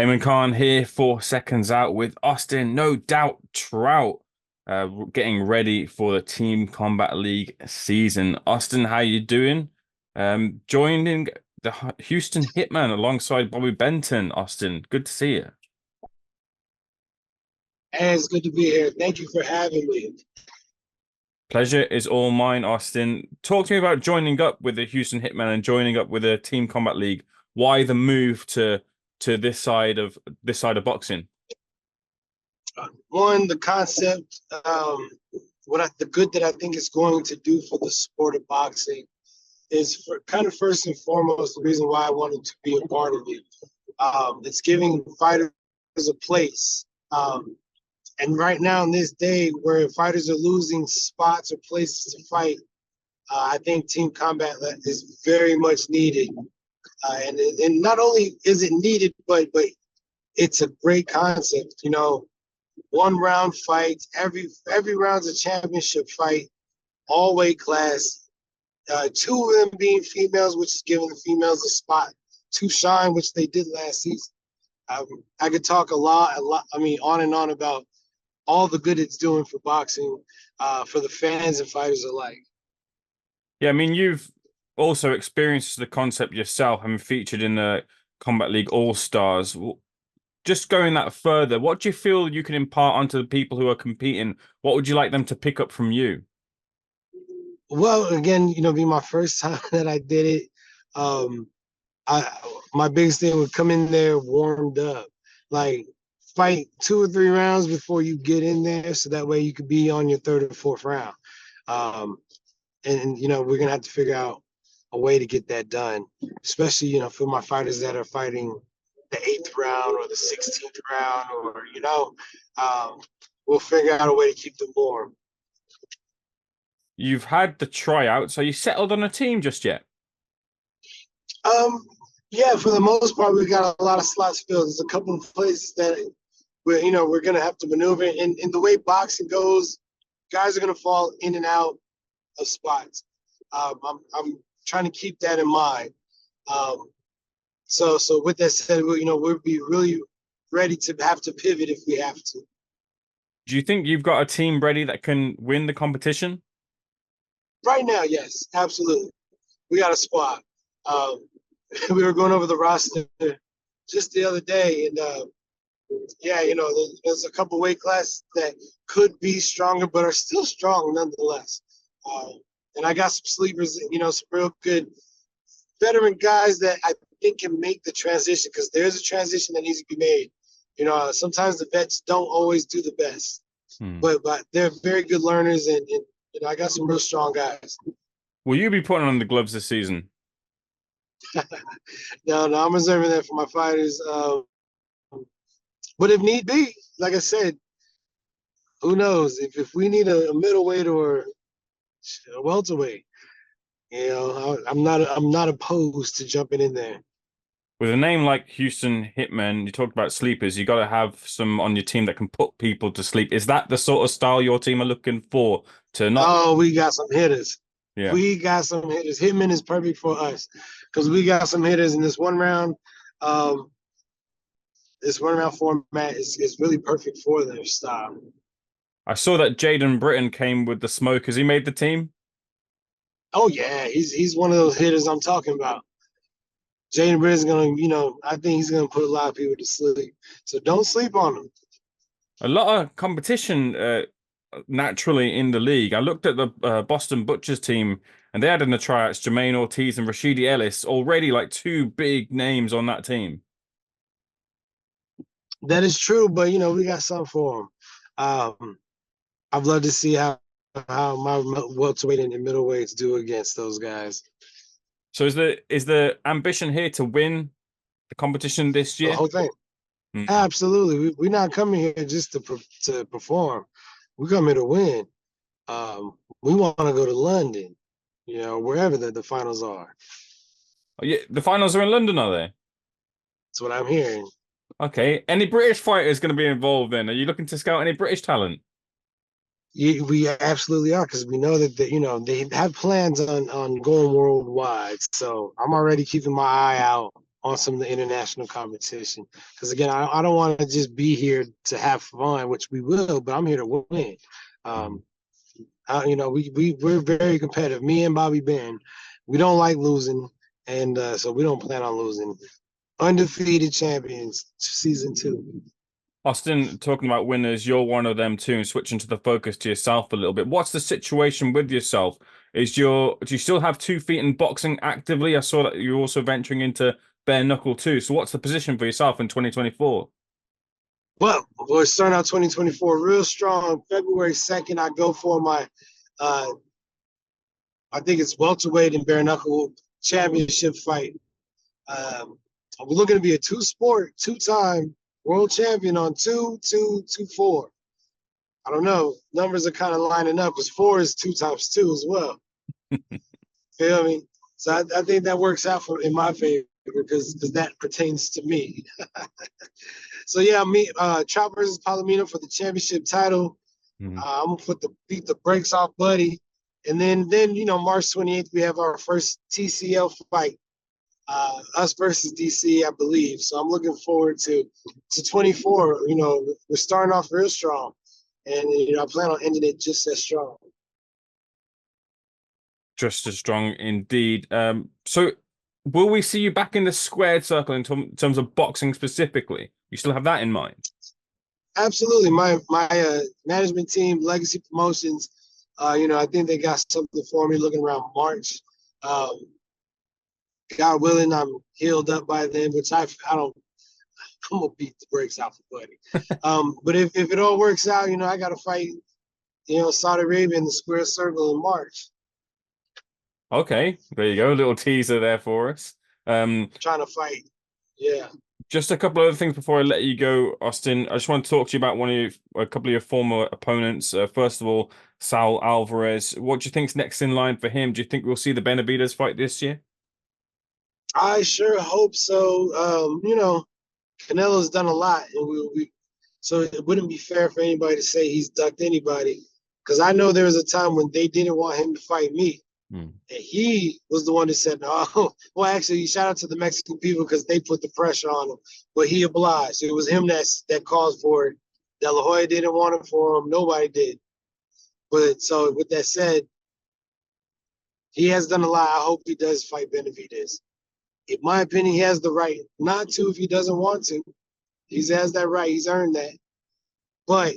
Heyman Khan here for Seconds Out with Austin, no doubt Trout, getting ready for the Team Combat League season. Austin, how you doing? Joining the Houston Hitman alongside Bobby Benton. Austin, good to see you. Hey, it's good to be here. Thank you for having me. Pleasure is all mine, Austin. Talk to me about joining up with the Houston Hitman and joining up with the Team Combat League. Why the move to this side of boxing? One, the concept, the good that I think it's going to do for the sport of boxing is for kind of first and foremost the reason why I wanted to be a part of it. It's giving fighters a place. And right now in this day where fighters are losing spots or places to fight, I think team combat is very much needed. And not only is it needed, but it's a great concept. You know, one round fights, every round's a championship fight, all weight class. Two of them being females, which is giving the females a spot to shine, which they did last season. I could talk a lot. I mean, on and on about all the good it's doing for boxing, for the fans and fighters alike. Yeah, I mean, you've also experienced the concept yourself and featured in the Combat League All Stars. Just going that further, what do you feel you can impart onto the people who are competing? What would you like them to pick up from you? Well, again, you know, being my first time that I did it, I my biggest thing would come in there warmed up, like fight 2 or 3 rounds before you get in there, so that way you could be on your third or fourth round. Um, and you know, we're gonna have to figure out a way to get that done, especially for my fighters that are fighting the eighth round or the 16th round, or we'll figure out a way to keep them warm. You've had the tryouts. Are you settled on a team just yet? Um, yeah, for the most part, we got a lot of slots filled. There's a couple of places that we're gonna have to maneuver. And the way boxing goes, guys are gonna fall in and out of spots. I'm trying to keep that in mind. So with that said, we'll be really ready to have to pivot if we have to. Do you think you've got a team ready that can win the competition? Right now, yes, absolutely. We got a squad. Um, we were going over the roster just the other day, and yeah, there's a couple weight classes that could be stronger, but are still strong nonetheless. And I got some sleepers, some real good veteran guys that I think can make the transition, because there's a transition that needs to be made. Sometimes the vets don't always do the best, but they're very good learners, and I got some real strong guys. Will you be putting on the gloves this season? No, I'm reserving that for my fighters. But if need be, like I said, who knows? If we need a middleweight or a welterweight, I'm not opposed to jumping in there. With a name like Houston Hitman, you talked about sleepers. You got to have some on your team that can put people to sleep. Is that the sort of style your team are looking for? To not, Oh, we got some hitters. yeah. We got some hitters. Hitman is perfect for us because we got some hitters in this one round. Um, this one round format is really perfect for their style. I saw that Jaden Britton came with the smoke. Has he made the team? Oh yeah, he's one of those hitters I'm talking about. Jaden Britton's gonna, I think he's gonna put a lot of people to sleep. So don't sleep on him. A lot of competition naturally in the league. I looked at the Boston Butchers team, and they had in the tryouts Jermaine Ortiz and Rashidi Ellis, already like two big names on that team. That is true, but we got something for him. I'd love to see how my welterweight and middleweights do against those guys. So is the ambition here to win the competition this The year? whole thing. Mm. Absolutely. We're not coming here just to perform. We come here to win. We want to go to London, wherever the finals are. Oh, yeah, the finals are in London, are they? That's what I'm hearing. Okay. Any British fighters going to be involved then? Are you looking to scout any British talent? Yeah, we absolutely are, because we know that they have plans on going worldwide. So I'm already keeping my eye out on some of the international competition. Because again, I don't want to just be here to have fun, which we will, but I'm here to win. Mhm. We're very competitive. Me and Bobby Ben, we don't like losing, and so we don't plan on losing. Undefeated champions, season 2. Austin, talking about winners, you're one of them too, and switching to the focus to yourself a little bit. What's the situation with yourself? Do you still have 2 feet in boxing actively? I saw that you're also venturing into bare knuckle too. So what's the position for yourself in 2024? Well, we're starting out 2024 real strong. February 2nd, I go for my, uh, I think it's welterweight and bare knuckle championship fight. We're looking to be a two-sport, two-time world champion on 2, 2, 2, 4. I don't know. Numbers are kind of lining up because 4 is 2 times 2 as well. Feel me? So I think that works out in my favor because that pertains to me. So yeah, Trout versus Palomino for the championship title. Mhm. I'm gonna beat the brakes off Buddy, and then March 28th we have our first TCL fight, us versus DC, I believe. So I'm looking forward to 24. We're starting off real strong, and I plan on ending it just as strong. Just as strong indeed. So will we see you back in the squared circle in terms of boxing specifically? You still have that in mind? Absolutely, my management team, Legacy Promotions. I think they got something for me looking around March. Um, God willing, I'm healed up by then, which I don't. I'm gonna beat the brakes off of Buddy. But if it all works out, I got to fight, Saudi Arabia in the square circle in March. Okay, there you go. A little teaser there for us. Trying to fight. Yeah. Just a couple of other things before I let you go, Austin. I just want to talk to you about a couple of your former opponents. First of all, Saul Alvarez. What do you think's next in line for him? Do you think we'll see the Benavidez fight this year? I sure hope so. Canelo's done a lot, and so it wouldn't be fair for anybody to say he's ducked anybody, because I know there was a time when they didn't want him to fight me, Hmm. and he was the one that said no. Well, actually, shout out to the Mexican people because they put the pressure on him, but he obliged. It was him that caused for it. De La Hoya didn't want it for him. Nobody did. But so with that said, he has done a lot. I hope he does fight Benavidez. In my opinion, he has the right not to if he doesn't want to. He has that right. He's earned that. But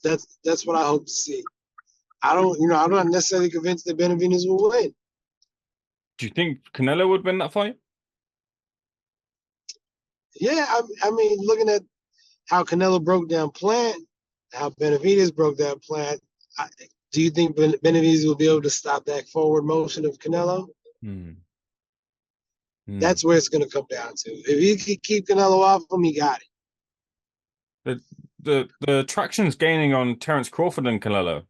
that's what I hope to see. I'm not necessarily convinced that Benavidez will win. Do you think Canelo would win that fight? Yeah, I mean, looking at how Canelo broke down Plant, how Benavidez broke down Plant, do you think Benavidez will be able to stop that forward motion of Canelo? Hmm. Hmm. That's where it's going to come down to. If he can keep Canelo off him, he got it. The traction's gaining on Terence Crawford and Canelo.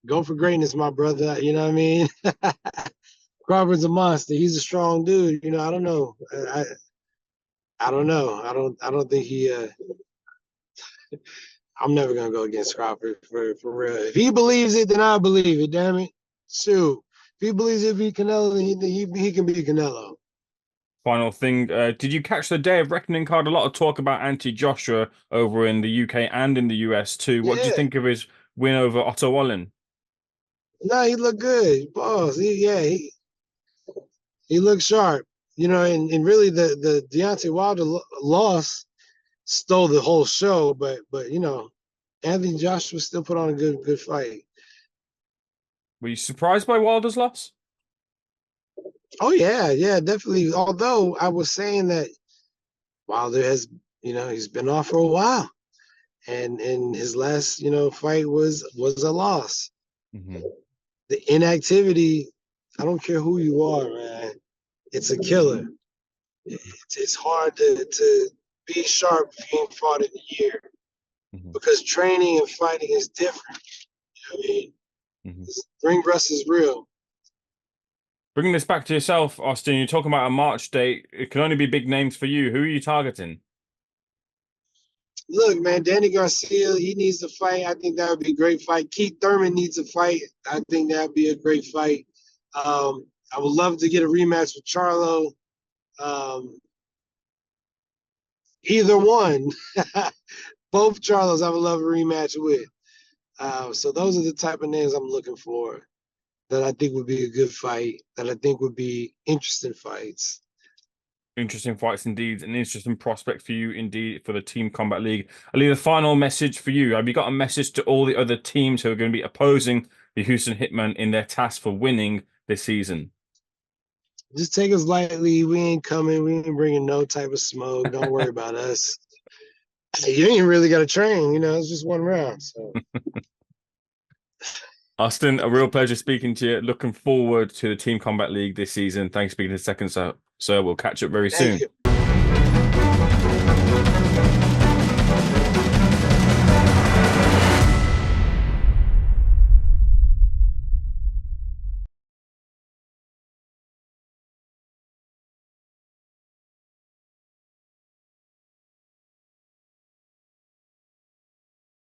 Go for greatness, my brother. You know what I mean? Crawford's a monster. He's a strong dude. I don't know. I don't know. I don't think he. I'm never gonna go against Crawford for real. If he believes it, then I believe it. Damn it, shoot. If he believes it be Canelo, then he can be Canelo. Final thing, did you catch the Day of Reckoning card? A lot of talk about Anti Joshua over in the UK and in the US too. What do you Yeah. think of his win over Otto Wallin? No, he looked good, boss. He looked sharp. And really the Deontay Wilder loss stole the whole show, but Anthony Joshua still put on a good fight. Were you surprised by Wilder's loss? Oh yeah, definitely. Although I was saying that Wilder has, he's been off for a while, and his last, fight was a loss. Hmm. The inactivity, I don't care who you are, man. It's a killer. It's hard to be sharp if you ain't fought in a year Hmm. because training and fighting is different. I mean, Hmm. ring rust is real. Bringing this back to yourself, Austin, you're talking about a March date. It can only be big names for you. Who are you targeting? Look, man, Danny Garcia, he needs to fight. I think that would be a great fight. Keith Thurman needs a fight. I think that would be a great fight. I would love to get a rematch with Charlo. Um, Either one, both Charlos, I would love a rematch with. So those are the type of names I'm looking for that I think would be a good fight, that I think would be interesting fights. Interesting fights indeed, an interesting prospect for you indeed for the Team Combat League. I leave a final message for you. Have you got a message to all the other teams who are going to be opposing the Houston Hitmen in their task for winning this season? Just take us lightly. We ain't coming. We ain't bringing no type of smoke. Don't worry about us. You ain't really got to train. It's just one round. So Austin, a real pleasure speaking to you. Looking forward to the Team Combat League this season. Thanks for speaking to Second, so we'll catch up very thank soon. you.